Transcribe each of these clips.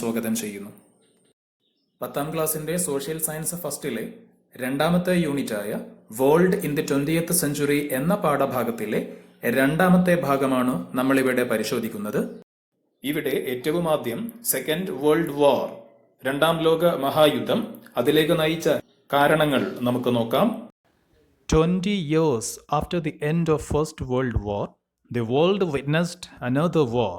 സ്വാഗതം ചെയ്യുന്നു. 10ാം ക്ലാസ്സിന്റെ സോഷ്യൽ സയൻസ് ഫസ്റ്റിലെ രണ്ടാമത്തെ യൂണിറ്റായ world in the 20th century എന്ന പാഠഭാഗത്തിലെ രണ്ടാമത്തെ ഭാഗമാണ് നമ്മളിവിടെ പരിശോധിക്കുന്നത്. ഇവിടെ ഏറ്റവും ആദ്യം സെക്കൻഡ് വേൾഡ് വാർ, രണ്ടാം ലോക മഹായുദ്ധം, അതിലേക്ക് നയിച്ച കാരണങ്ങൾ നമുക്ക് നോക്കാം. 20 years after the end of First World War, the world witnessed another war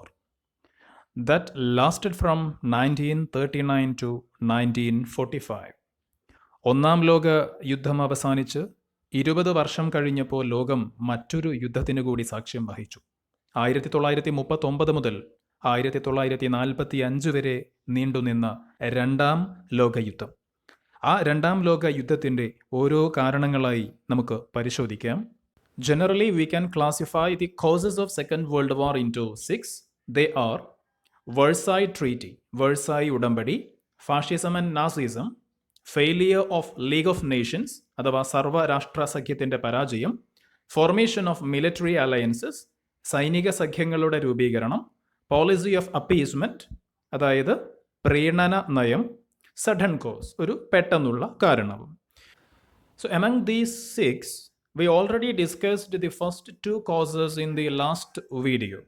that lasted from 1939 to 1945. ഒന്നാം ലോക യുദ്ധം അവസാനിച്ച് 20 വർഷം കഴിഞ്ഞപ്പോൾ ലോകം മറ്റൊരു യുദ്ധത്തിന് കൂടി സാക്ഷ്യം വഹിച്ചു. 1939 മുതൽ 1945 വരെ നീണ്ടുനിന്ന രണ്ടാം ലോകയുദ്ധം. ആ രണ്ടാം ലോക യുദ്ധത്തിൻ്റെ ഓരോ കാരണങ്ങളായി നമുക്ക് പരിശോധിക്കാം. Generally, we can classify the causes of Second World War into 6. They are Versailles Treaty, Versailles ഉടമ്പടി, fascism and Nazism, failure of league of Nations അഥവാ സർവ്വരാഷ്ട്ര സഖ്യത്തിൻ്റെ പരാജയം, ഫോർമേഷൻ ഓഫ് മിലിറ്ററി അലയൻസസ്, സൈനിക സഖ്യങ്ങളുടെ രൂപീകരണം, പോളിസി ഓഫ് അപ്പീസ്മെൻറ്റ് അതായത് പ്രീണന നയം, sudden cos ഒരു പെട്ടെന്നുള്ള കാരണവും. So among these 6, we already discussed the first 2 causes in the last video.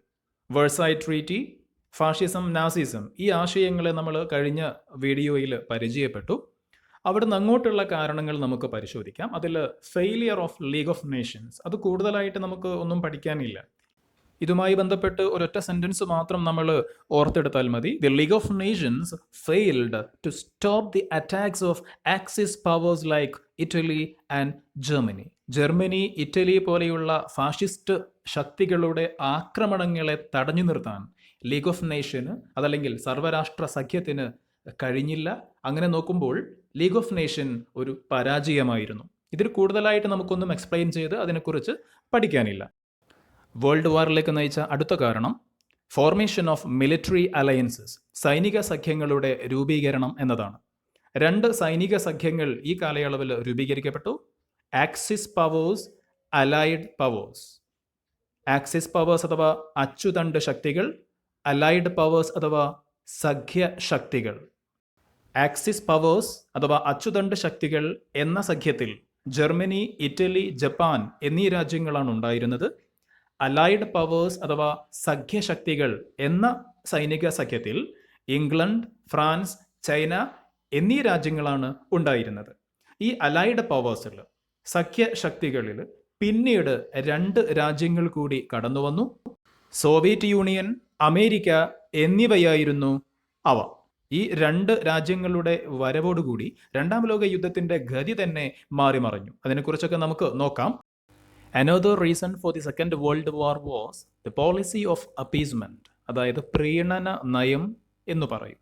Versailles Treaty, fascism, Nazism, ഈ ആശയങ്ങളെ നമ്മൾ കഴിഞ്ഞ വീഡിയോയിൽ പരിചയപ്പെട്ടു. അവിടുന്ന് അങ്ങോട്ടുള്ള കാരണങ്ങൾ നമുക്ക് പരിശോധിക്കാം. അതിൽ failure of league of Nations, അത് കൂടുതലായിട്ട് നമുക്ക് ഒന്നും പഠിക്കാനില്ല. ഇതുമായി ബന്ധപ്പെട്ട് ഒരൊറ്റ സെൻറ്റൻസ് മാത്രം നമ്മൾ ഓർത്തെടുത്താൽ മതി. The League of Nations failed to stop the attacks of axis powers like Italy and Germany. Germany, Italy പോലെയുള്ള ഫാഷിസ്റ്റ് ശക്തികളുടെ ആക്രമണങ്ങളെ തടഞ്ഞു നിർത്താൻ ലീഗ് ഓഫ് നേഷന് അതല്ലെങ്കിൽ സർവ്വരാഷ്ട്ര സഖ്യത്തിന് കഴിഞ്ഞില്ല. അങ്ങനെ നോക്കുമ്പോൾ ലീഗ് ഓഫ് നേഷൻ ഒരു പരാജയമായിരുന്നു. ഇതിൽ കൂടുതലായിട്ട് നമുക്കൊന്നും എക്സ്പ്ലെയിൻ ചെയ്ത് അതിനെക്കുറിച്ച് പഠിക്കാനില്ല. വേൾഡ് വാറിലേക്ക് നയിച്ച അടുത്ത കാരണം ഫോർമേഷൻ ഓഫ് മിലിറ്ററി അലയൻസസ്, സൈനിക സഖ്യങ്ങളുടെ രൂപീകരണം എന്നതാണ്. 2 സൈനിക സഖ്യങ്ങൾ ഈ കാലയളവിൽ രൂപീകരിക്കപ്പെട്ടു. Axis powers, allied powers. Axis powers അഥവാ അച്ചുതണ്ട് ശക്തികൾ, അലൈഡ് പവേഴ്സ് അഥവാ സഖ്യശക്തികൾ. ആക്സിസ് പവേഴ്സ് അഥവാ അച്ചുതണ്ട് ശക്തികൾ എന്ന സഖ്യത്തിൽ ജർമ്മനി, ഇറ്റലി, ജപ്പാൻ എന്നീ രാജ്യങ്ങളാണ് ഉണ്ടായിരുന്നത്. അലൈഡ് പവേഴ്സ് അഥവാ സഖ്യശക്തികൾ എന്ന സൈനിക സഖ്യത്തിൽ ഇംഗ്ലണ്ട്, ഫ്രാൻസ്, ചൈന എന്നീ രാജ്യങ്ങളാണ് ഉണ്ടായിരുന്നത്. ഈ അലൈഡ് പവേഴ്സിൽ, സഖ്യശക്തികളിൽ പിന്നീട് 2 രാജ്യങ്ങൾ കൂടി കടന്നു വന്നു. സോവിയറ്റ് യൂണിയൻ, അമേരിക്ക എന്നിവയായിരുന്നു അവ. ഈ 2 രാജ്യങ്ങളുടെ വരവോടുകൂടി രണ്ടാം ലോക യുദ്ധത്തിൻ്റെ ഗതി തന്നെ മാറിമറിഞ്ഞു. അതിനെക്കുറിച്ചൊക്കെ നമുക്ക് നോക്കാം. Another reason for the Second World War was the policy of appeasement, അതായത് പ്രീണന നയം എന്ന് പറയും.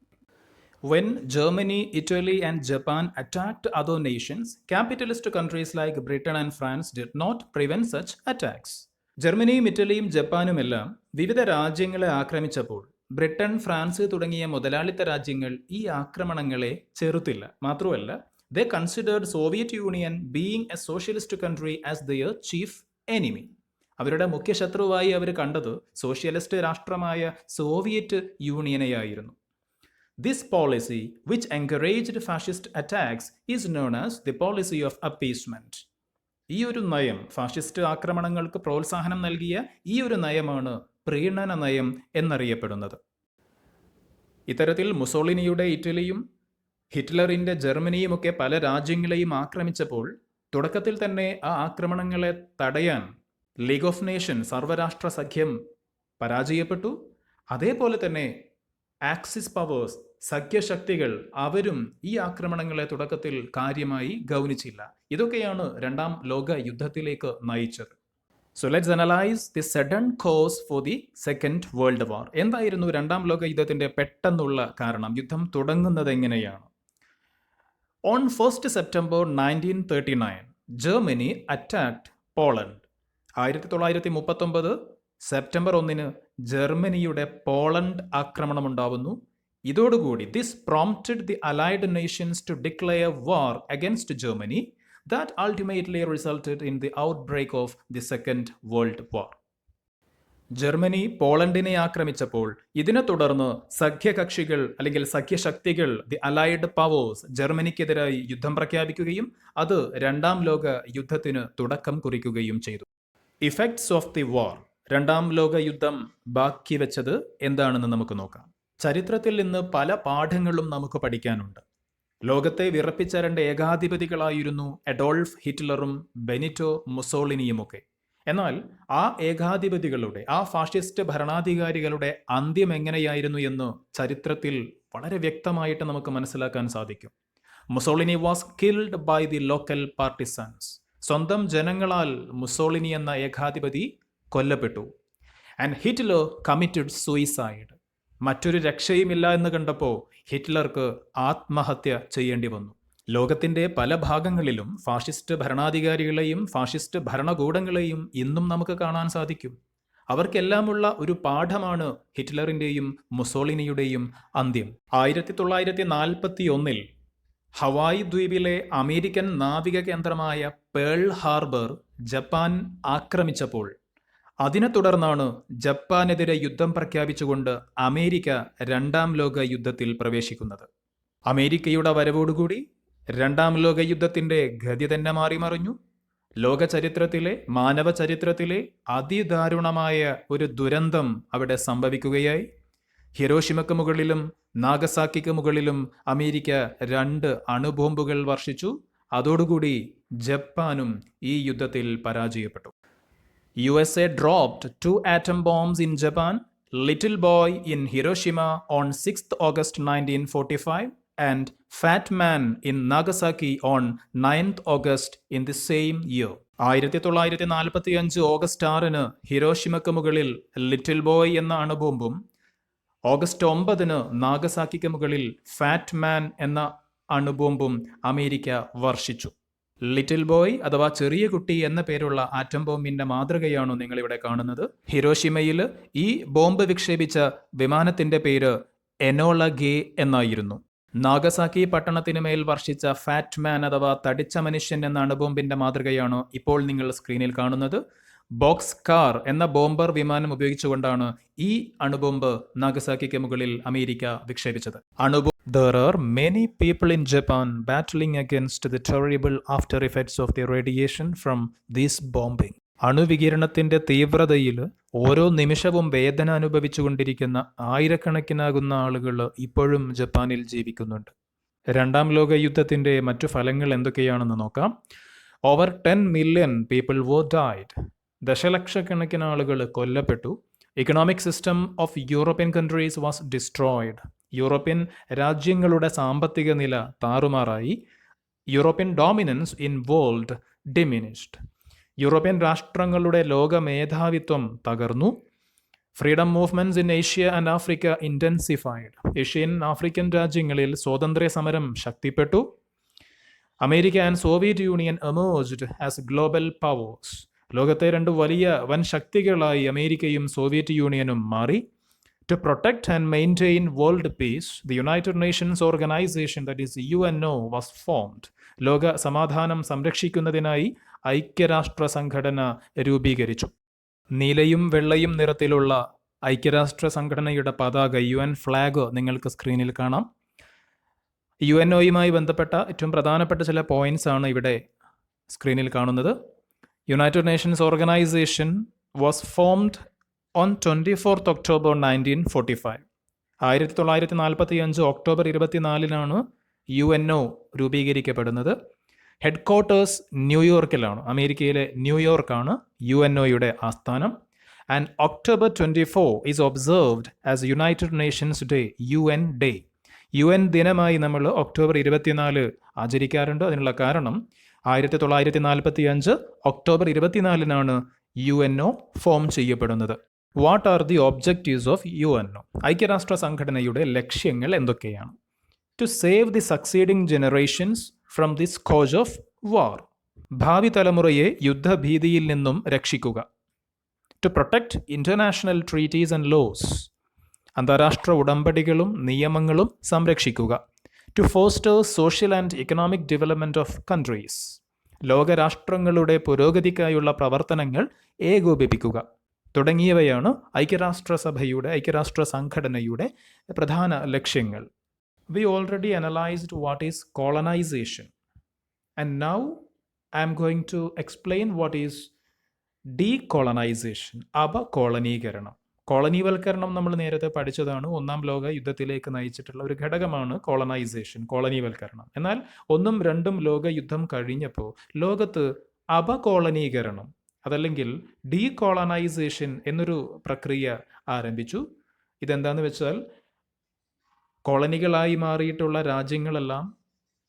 When Germany, Italy and Japan attacked other nations, capitalist countries like Britain and France did not prevent such attacks. ജർമ്മനിയും ഇറ്റലിയും ജപ്പാനുമെല്ലാം വിവിധ രാജ്യങ്ങളെ ആക്രമിച്ചപ്പോൾ Britain, France തുടങ്ങിയ മുതലാളിത്ത രാജ്യങ്ങൾ ഈ ആക്രമണങ്ങളെ ചെറുത്തില്ല. മാത്രമല്ല, they considered Soviet Union being a socialist country as their chief enemy. അവരുടെ മുഖ്യ ശത്രുവായി അവർ കണ്ടത് സോഷ്യലിസ്റ്റ് രാഷ്ട്രമായ സോവിയറ്റ് യൂണിയനെയായിരുന്നു. This policy, which encouraged fascist attacks, is known as the policy of appeasement. ഈ ഒരു നയം, ഫാഷിസ്റ്റ് ആക്രമണങ്ങൾക്ക് പ്രോത്സാഹനം നൽകിയ ഈ ഒരു നയമാണ് പ്രീണന നയം എന്നറിയപ്പെടുന്നത്. ഇത്തരത്തിൽ മുസോളിനിയുടെ ഇറ്റലിയും ഹിറ്റ്ലറിൻ്റെ ജർമ്മനിയുമൊക്കെ പല രാജ്യങ്ങളെയും ആക്രമിച്ചപ്പോൾ തുടക്കത്തിൽ തന്നെ ആ ആക്രമണങ്ങളെ തടയാൻ ലീഗ് ഓഫ് നേഷൻ, സർവ്വരാഷ്ട്ര സഖ്യം പരാജയപ്പെട്ടു. അതേപോലെ തന്നെ ആക്സിസ് പവേഴ്സ്, സഖ്യശക്തികൾ, അവരും ഈ ആക്രമണങ്ങളെ തുടക്കത്തിൽ കാര്യമായി ഗൗനിച്ചില്ല. ഇതൊക്കെയാണ് രണ്ടാം ലോക യുദ്ധത്തിലേക്ക് നയിച്ചത്. So let's analyze the sudden cause for the Second World War. എന്തായിരുന്നു രണ്ടാം ലോക യുദ്ധത്തിൻ്റെ പെട്ടെന്നുള്ള കാരണം? യുദ്ധം തുടങ്ങുന്നത് എങ്ങനെയാണ്? On 1st September 1939, Germany attacked Poland. 1939 September 1 ജർമ്മനിയുടെ പോളണ്ട് ആക്രമണമുണ്ടാവുന്നു. ഇതോടുകൂടി this prompted the allied nations to declare war against Germany. That ultimately resulted in the outbreak of the Second World War. Germany പോളണ്ടിനെ ആക്രമിച്ചപ്പോൾ ഇതിനെ തുടർന്ന് സഖ്യകക്ഷികൾ അല്ലെങ്കിൽ സഖ്യശക്തികൾ ദി അലൈഡ് പവേഴ്സ് ജർമ്മനിക്കെതിരായി യുദ്ധം പ്രഖ്യാപിക്കുകയും അത് രണ്ടാം ലോക യുദ്ധത്തിന് തുടക്കം കുറിക്കുകയും ചെയ്തു. Effects of the war. രണ്ടാം ലോക യുദ്ധം ബാക്കി വെച്ചത് എന്താണെന്ന് നമുക്ക് നോക്കാം. ചരിത്രത്തിൽ നിന്ന് പല പാഠങ്ങളും നമുക്ക് പഠിക്കാനുണ്ട്. ലോകത്തെ വിറപ്പിച്ച രണ്ട് ഏകാധിപതികളായിരുന്നു അഡോൾഫ് ഹിറ്റ്ലറും ബെനിറ്റോ മുസോളിനിയുമൊക്കെ. എന്നാൽ ആ ഏകാധിപതികളുടെ, ആ ഫാഷിസ്റ്റ് ഭരണാധികാരികളുടെ അന്ത്യം എങ്ങനെയായിരുന്നു എന്ന് ചരിത്രത്തിൽ വളരെ വ്യക്തമായിട്ട് നമുക്ക് മനസ്സിലാക്കാൻ സാധിക്കും. Mussolini was killed by the local partisans. സ്വന്തം ജനങ്ങളാൽ മുസോളിനി എന്ന ഏകാധിപതി കൊല്ലപ്പെട്ടു. And Hitler committed suicide. മറ്റൊരു രക്ഷയുമില്ല എന്ന് കണ്ടപ്പോൾ ഹിറ്റ്ലർക്ക് ആത്മഹത്യ ചെയ്യേണ്ടി വന്നു. ലോകത്തിൻ്റെ പല ഭാഗങ്ങളിലും ഫാഷിസ്റ്റ് ഭരണാധികാരികളെയും ഫാഷിസ്റ്റ് ഭരണകൂടങ്ങളെയും ഇന്നും നമുക്ക് കാണാൻ സാധിക്കും. അവർക്കെല്ലാമുള്ള ഒരു പാഠമാണ് ഹിറ്റ്ലറിൻ്റെയും മുസോളിനിയുടെയും അന്ത്യം. 1941 ഹവായ് ദ്വീപിലെ അമേരിക്കൻ നാവിക കേന്ദ്രമായ പേൾ ഹാർബർ ജപ്പാൻ ആക്രമിച്ചപ്പോൾ അതിനെ തുടർന്നാണ് ജപ്പാനെതിരെ യുദ്ധം പ്രഖ്യാപിച്ചുകൊണ്ട് അമേരിക്ക രണ്ടാം ലോക യുദ്ധത്തിൽ പ്രവേശിക്കുന്നത്. അമേരിക്കയുടെ വരവോടുകൂടി രണ്ടാം ലോക യുദ്ധത്തിൻ്റെ ഗതി തന്നെ മാറിമറിഞ്ഞു. ലോക ചരിത്രത്തിലെ, മാനവ ചരിത്രത്തിലെ അതിദാരുണമായ ഒരു ദുരന്തം അവിടെ സംഭവിക്കുകയായി. ഹിരോഷിമയ്ക്ക് മുകളിലും നാഗസാക്കിക്ക് മുകളിലും അമേരിക്ക 2 അണുബോംബുകൾ വർഷിച്ചു. അതോടുകൂടി ജപ്പാനും ഈ യുദ്ധത്തിൽ പരാജയപ്പെട്ടു. USA dropped 2 atom bombs in Japan, Little Boy in Hiroshima on 6th August 1945 and Fat Man in Nagasaki on 9th August in the same year. 1945 August 6 ഹിരോഷിമയ്ക്ക് മുകളിൽ ലിറ്റിൽ ബോയ് എന്ന അണുബോംബും ഓഗസ്റ്റ് 9 നാഗസാക്കിക്ക് മുകളിൽ ഫാറ്റ് മാൻ എന്ന അണുബോംബും America വർഷിച്ചു. Little boy അഥവാ ചെറിയ കുട്ടി എന്ന പേരുള്ള atom ബോംബിന്റെ മാതൃകയാണോ നിങ്ങളിവിടെ കാണുന്നത്. ഹിരോഷിമയിൽ ഈ ബോംബ് വിക്ഷേപിച്ച വിമാനത്തിന്റെ പേര് എനോള ഗേ എന്നായിരുന്നു. നാഗസാക്കി പട്ടണത്തിന് മേൽ വർഷിച്ച ഫാറ്റ് മാൻ അഥവാ തടിച്ച മനുഷ്യൻ എന്ന അണുബോംബിന്റെ മാതൃകയാണ് ഇപ്പോൾ നിങ്ങൾ സ്ക്രീനിൽ കാണുന്നത്. ബോക്സ് കാർ എന്ന ബോംബർ വിമാനം ഉപയോഗിച്ചുകൊണ്ടാണ് ഈ അണുബോംബ് നാഗസാക്കിക്ക് മുകളിൽ America വിക്ഷേപിച്ചത്. There are many people in Japan battling against the terrible after effects of the radiation from this bombing. അണുവികിരണത്തിന്റെ തീവ്രതയിൽ ഓരോ നിമിഷവും വേദന അനുഭവിച്ചുകൊണ്ടിരിക്കുന്ന ആയിരക്കണക്കിനാകുന്ന ആളുകൾ ഇപ്പോഴും ജപ്പാനിൽ ജീവിക്കുന്നുണ്ട്. രണ്ടാം ലോക യുദ്ധത്തിന്റെ മറ്റു ഫലങ്ങൾ എന്തൊക്കെയാണെന്ന് നോക്കാം. Over 10 million people were died. ദശലക്ഷക്കണക്കിന് ആളുകൾ കൊല്ലപ്പെട്ടു. Economic system of European countries was destroyed. European രാജ്യങ്ങളുടെ സാമ്പത്തിക നില താറുമാറായി. European dominance in world diminished. European രാഷ്ട്രങ്ങളുടെ ലോക മേധാവിത്വം തകർന്നു. Freedom movements in Asia and Africa intensified. Asian African രാജ്യങ്ങളിൽ സ്വാതന്ത്ര്യ സമരം ശക്തിപ്പെട്ടു. America and Soviet Union emerged as global powers. ലോകത്തെ 2 വലിയ വൻ ശക്തികളായി അമേരിക്കയും സോവിയറ്റ് യൂണിയനും മാറി. To protect and maintain world peace, the United Nations Organization, that is UNO, was formed. ലോക സമാധാനം സംരക്ഷിക്കുന്നതിനായി ഐക്യരാഷ്ട്ര സംഘടന രൂപീകരിച്ചു. നീലയും വെള്ളയും നിറത്തിലുള്ള ഐക്യരാഷ്ട്ര സംഘടനയുടെ പതാക, UN ഫ്ലാഗ് നിങ്ങൾക്ക് സ്ക്രീനിൽ കാണാം. UNOയുമായി ബന്ധപ്പെട്ട ഏറ്റവും പ്രധാനപ്പെട്ട ചില പോയിന്റ്സ് ആണ് ഇവിടെ സ്ക്രീനിൽ കാണുന്നത്. United Nations Organization was formed on 24th October 1945. 1945 October 24 UNO രൂപീകരിക്കപ്പെടുന്നത്. ഹെഡ് ക്വാർട്ടേഴ്സ് ന്യൂയോർക്കിലാണ്. അമേരിക്കയിലെ ന്യൂയോർക്കാണ് UNOയുടെ ആസ്ഥാനം. And October 24 is observed as United Nations day, UN day. UN ദിനമായി നമ്മൾ ഒക്ടോബർ 24 ആചരിക്കാറുണ്ട്. അതിനുള്ള കാരണം 1945 ഒക്ടോബർ 24 UNO ഫോം ചെയ്യപ്പെടുന്നത്. What are the objectives of UNO? ഐക്യരാഷ്ട്ര സംഘടനയുടെ ലക്ഷ്യങ്ങൾ എന്തൊക്കെയാണ്? To save the succeeding generations from the scourge of war. ഭാവി തലമുറയെ യുദ്ധഭീതിയിൽ നിന്നും രക്ഷിക്കുക. To protect international treaties and loss. അന്താരാഷ്ട്ര ഉടമ്പടികളും നിയമങ്ങളും സംരക്ഷിക്കുക. To foster social and economic development of countries. ലോകരാഷ്ട്രങ്ങളുടെ പുരോഗതിക്കായുള്ള പ്രവർത്തനങ്ങൾ ഏകോപിപ്പിക്കുക. തുടങ്ങിയവയാണ് ഐക്യരാഷ്ട്ര സംഘടനയുടെ പ്രധാന ലക്ഷ്യങ്ങൾ. We already analyzed what is colonization, and now I am going to explain what is decolonization, അപകോളനീകരണം. കോളനിവൽക്കരണം നമ്മൾ നേരത്തെ പഠിച്ചതാണ്. ഒന്നാം ലോക യുദ്ധത്തിലേക്ക് നയിച്ചിട്ടുള്ള ഒരു ഘടകമാണ് കോളനൈസേഷൻ, കോളനിവൽക്കരണം. എന്നാൽ ഒന്നും രണ്ടും ലോക യുദ്ധം കഴിഞ്ഞപ്പോൾ ലോകത്ത് അപകോളനീകരണം അതല്ലെങ്കിൽ ഡീകോളനൈസേഷൻ എന്നൊരു പ്രക്രിയ ആരംഭിച്ചു. ഇതെന്താന്ന് വെച്ചാൽ കോളനികളായി മാറിയിട്ടുള്ള രാജ്യങ്ങളെല്ലാം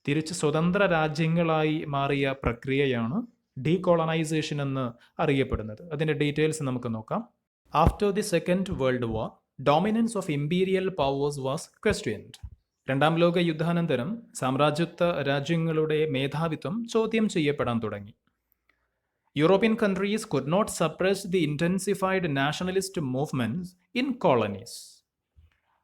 തിരിച്ച് സ്വതന്ത്ര രാജ്യങ്ങളായി മാറിയ പ്രക്രിയയാണ് ഡീകോളനൈസേഷൻ എന്ന് അറിയപ്പെടുന്നത്. അതിൻ്റെ ഡീറ്റെയിൽസ് നമുക്ക് നോക്കാം. After the second world war, dominance of imperial powers was questioned. രണ്ടാം ലോക യുദ്ധാനന്തരം സാമ്രാജ്യത്വ രാജ്യങ്ങളുടെ മേധാവിത്വം ചോദ്യം ചെയ്യപ്പെടാൻ തുടങ്ങി. European countries could not suppress the intensified nationalist movements in colonies.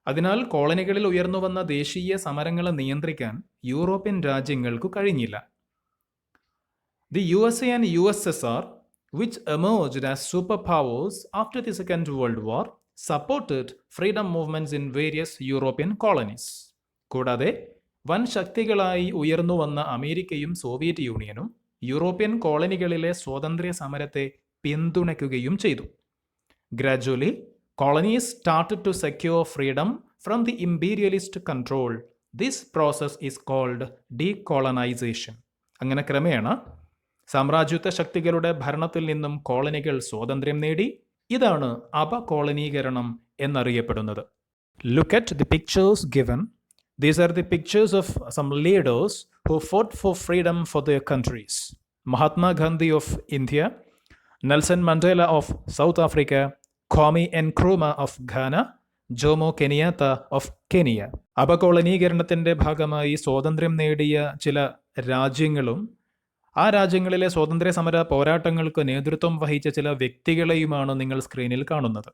അതിനാൽ കോളനികളിൽ ഉയർന്നുവന്ന ദേശീയ സമരങ്ങളെ നിയന്ത്രിക്കാൻ യൂറോപ്യൻ രാജ്യങ്ങൾക്ക് കഴിഞ്ഞില്ല. The USA and USSR, which emerged as superpowers after the Second World War, supported freedom movements in various European colonies. കൂടാതെ വൻ ശക്തികളായി ഉയർന്നുവന്ന അമേരിക്കയും സോവിയറ്റ് യൂണിയനും യൂറോപ്യൻ കോളനികളിലെ സ്വാതന്ത്ര്യ സമരത്തെ പിന്തുണയ്ക്കുകയും ചെയ്തു. Gradually, colonies started to secure freedom from the imperialist control. This process is called decolonization. അങ്ങനെ ക്രമേണ സാമ്രാജ്യത്വ ശക്തികളുടെ ഭരണത്തിൽ നിന്നും കോളനികൾ സ്വാതന്ത്ര്യം നേടി. ഇതാണ് അപകോളനീകരണം എന്നറിയപ്പെടുന്നത്. Look at the pictures given. These are the pictures of some leaders who fought for freedom for their countries. Mahatma Gandhi of India, Nelson Mandela of South Africa, Kwame Nkrumah of Ghana, Jomo Kenyatta of Kenya. അപകോളനീകരണത്തിൻ്റെ ഭാഗമായി സ്വാതന്ത്ര്യം നേടിയ ചില രാജ്യങ്ങളും ആ രാജ്യങ്ങളിലെ സ്വാതന്ത്ര്യ സമര പോരാട്ടങ്ങൾക്ക് നേതൃത്വം വഹിച്ച ചില വ്യക്തികളെയുമാണ് നിങ്ങൾ സ്ക്രീനിൽ കാണുന്നത്.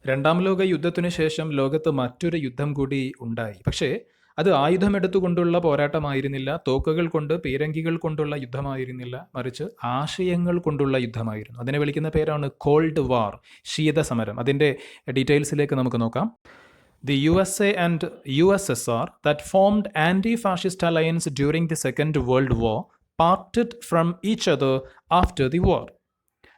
രണ്ടാം ലോക യുദ്ധത്തിനു ശേഷം ലോകത്ത് മറ്റൊരു യുദ്ധം കൂടി ഉണ്ടായി. പക്ഷേ അത് ആയുധമെടുത്തുകൊണ്ടുള്ള പോരാട്ടമായിരുന്നില്ല, തോക്കുകൾ കൊണ്ട് പീരങ്കികൾ കൊണ്ടുള്ള യുദ്ധമായിരുന്നില്ല, മറിച്ച് ആശയങ്ങൾ കൊണ്ടുള്ള യുദ്ധമായിരുന്നു. അതിനെ വിളിക്കുന്ന പേരാണ് കോൾഡ് വാർ, ശീതസമരം. അതിൻ്റെ ഡീറ്റെയിൽസിലേക്ക് നമുക്ക് നോക്കാം. The USA and USSR that formed anti-fascist alliance during the Second World War parted from each other after the war.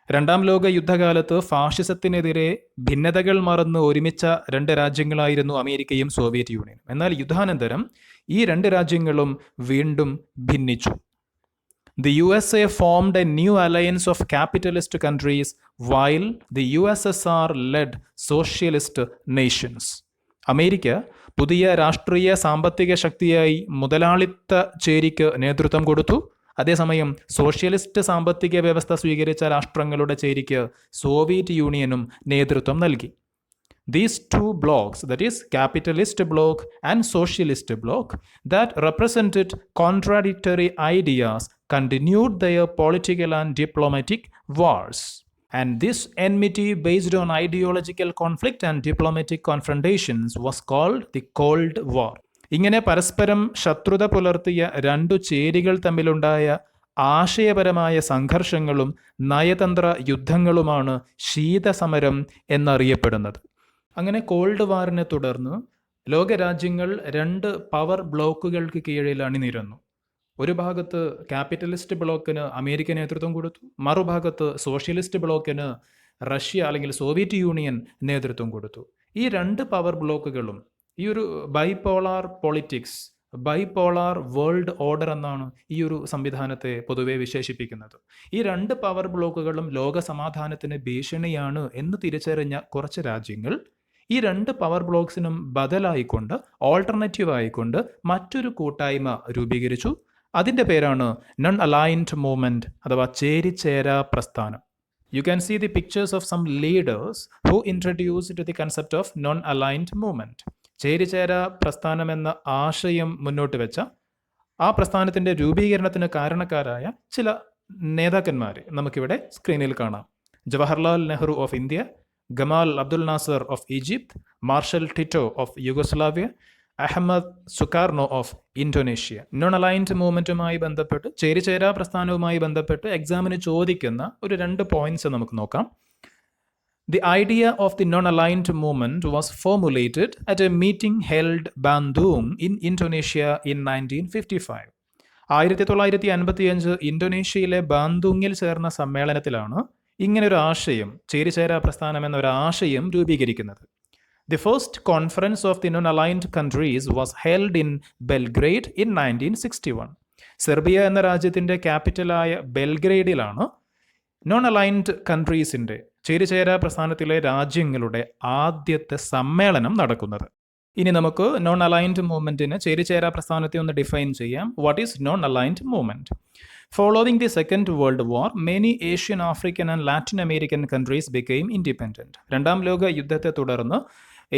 രണ്ടാം ലോക യുദ്ധകാലത്ത് ഫാഷിസത്തിനെതിരെ ഭിന്നതകൾ മറന്ന് ഒരുമിച്ച രണ്ട് രാജ്യങ്ങളായിരുന്നു അമേരിക്കയും സോവിയറ്റ് യൂണിയനും. എന്നാൽ യുദ്ധാനന്തരം ഈ രണ്ട് രാജ്യങ്ങളും വീണ്ടും ഭിന്നിച്ചു. The USA formed a new alliance of capitalist countries while the USSR led socialist nations. America പുതിയ രാഷ്ട്രീയ സാമ്പത്തിക ശക്തിയായി മുതലാളിത്ത ചേരിക്ക് നേതൃത്വം കൊടുത്തു. അതേസമയം സോഷ്യലിസ്റ്റ് സാമ്പത്തിക വ്യവസ്ഥ സ്വീകരിച്ച രാഷ്ട്രങ്ങളുടെ ചേരിക്ക് സോവിയറ്റ് യൂണിയനും നേതൃത്വം നൽകി. These two blocks, that is capitalist bloc and socialist bloc, that represented contradictory ideas, continued their political and diplomatic wars. And this enmity based on ideological conflict and diplomatic confrontations was called the Cold War. ഇങ്ങനെ പരസ്പരം ശത്രുത പുലർത്തിയ രണ്ടു ചേരികൾ തമ്മിലുണ്ടായ ആശയപരമായ സംഘർഷങ്ങളും നയതന്ത്ര യുദ്ധങ്ങളുമാണ് ശീതസമരം എന്നറിയപ്പെടുന്നത്. അങ്ങനെ കോൾഡ് വാറിനെ തുടർന്ന് ലോകരാജ്യങ്ങൾ രണ്ട് പവർ ബ്ലോക്കുകൾക്ക് കീഴിൽ അണിനിരന്നു. ഒരു ഭാഗത്ത് ക്യാപിറ്റലിസ്റ്റ് ബ്ലോക്കിന് അമേരിക്ക നേതൃത്വം കൊടുത്തു, മറുഭാഗത്ത് സോഷ്യലിസ്റ്റ് ബ്ലോക്കിന് റഷ്യ അല്ലെങ്കിൽ സോവിയറ്റ് യൂണിയൻ നേതൃത്വം കൊടുത്തു. ഈ രണ്ട് പവർ ബ്ലോക്കുകളും ഈ ഒരു bipolar politics, bipolar world order എന്നാണ് ഈ ഒരു സംവിധാനത്തെ പൊതുവെ വിശേഷിപ്പിക്കുന്നത്. ഈ രണ്ട് പവർ ബ്ലോക്കുകളും ലോക സമാധാനത്തിന് ഭീഷണിയാണ് എന്ന് തിരിച്ചറിഞ്ഞ കുറച്ച് രാജ്യങ്ങൾ ഈ രണ്ട് പവർ ബ്ലോക്സിനും ബദലായിക്കൊണ്ട്, ഓൾട്ടർനേറ്റീവ് ആയിക്കൊണ്ട് മറ്റൊരു കൂട്ടായ്മ രൂപീകരിച്ചു. അതിൻ്റെ പേരാണ് നോൺ അലൈൻഡ് മൂവ്മെൻറ്റ് അഥവാ ചേരിചേരാ പ്രസ്ഥാനം. You can see the pictures of some leaders who introduced the concept of non-aligned movement. ചേരിചേരാ പ്രസ്ഥാനം എന്ന ആശയം മുന്നോട്ട് വെച്ച ആ പ്രസ്ഥാനത്തിൻ്റെ രൂപീകരണത്തിന് കാരണക്കാരായ ചില നേതാക്കന്മാരെ നമുക്കിവിടെ സ്ക്രീനിൽ കാണാം. Jawaharlal Nehru of India, Gamal Abdel Nasser of Egypt, Marshal Tito of Yugoslavia, Ahmed Sukarno of Indonesia. Non aligned മൂവ്മെൻറ്റുമായി ബന്ധപ്പെട്ട്, ചേരിചേരാ പ്രസ്ഥാനവുമായി ബന്ധപ്പെട്ട് എക്സാമിന് ചോദിക്കുന്ന ഒരു രണ്ട് പോയിന്റ്സ് നമുക്ക് നോക്കാം. The idea of the non-aligned movement was formulated at a meeting held Bandung in Indonesia in 1955. 1955 ഇന്തോനേഷ്യയിലെ ബാന്തുങ്ങിൽ ചേർന്ന സമ്മേളനത്തിലാണ് ഇങ്ങനൊരു ആശയം, ചേരിചേരാ പ്രസ്ഥാനം എന്നൊരു ആശയം രൂപീകരിക്കുന്നത്. The first conference of the non-aligned countries was held in Belgrade in 1961. Serbia എന്ന രാജ്യത്തിൻ്റെ ക്യാപിറ്റലായ ബെൽഗ്രേഡിലാണ് നോൺ അലൈൻഡ് കൺട്രീസിൻ്റെ, ചേരിചേരാ പ്രസ്ഥാനത്തിലെ രാജ്യങ്ങളുടെ ആദ്യത്തെ സമ്മേളനം നടക്കുന്നത്. ഇനി നമുക്ക് നോൺ അലൈൻഡ് മൂവ്മെൻറ്റിന്, ചേരിചേരാ പ്രസ്ഥാനത്തെ ഒന്ന് ഡിഫൈൻ ചെയ്യാം. What is known aligned movement? Following the Second World War, many Asian, African and Latin American countries became independent. രണ്ടാം ലോക യുദ്ധത്തെ തുടർന്ന്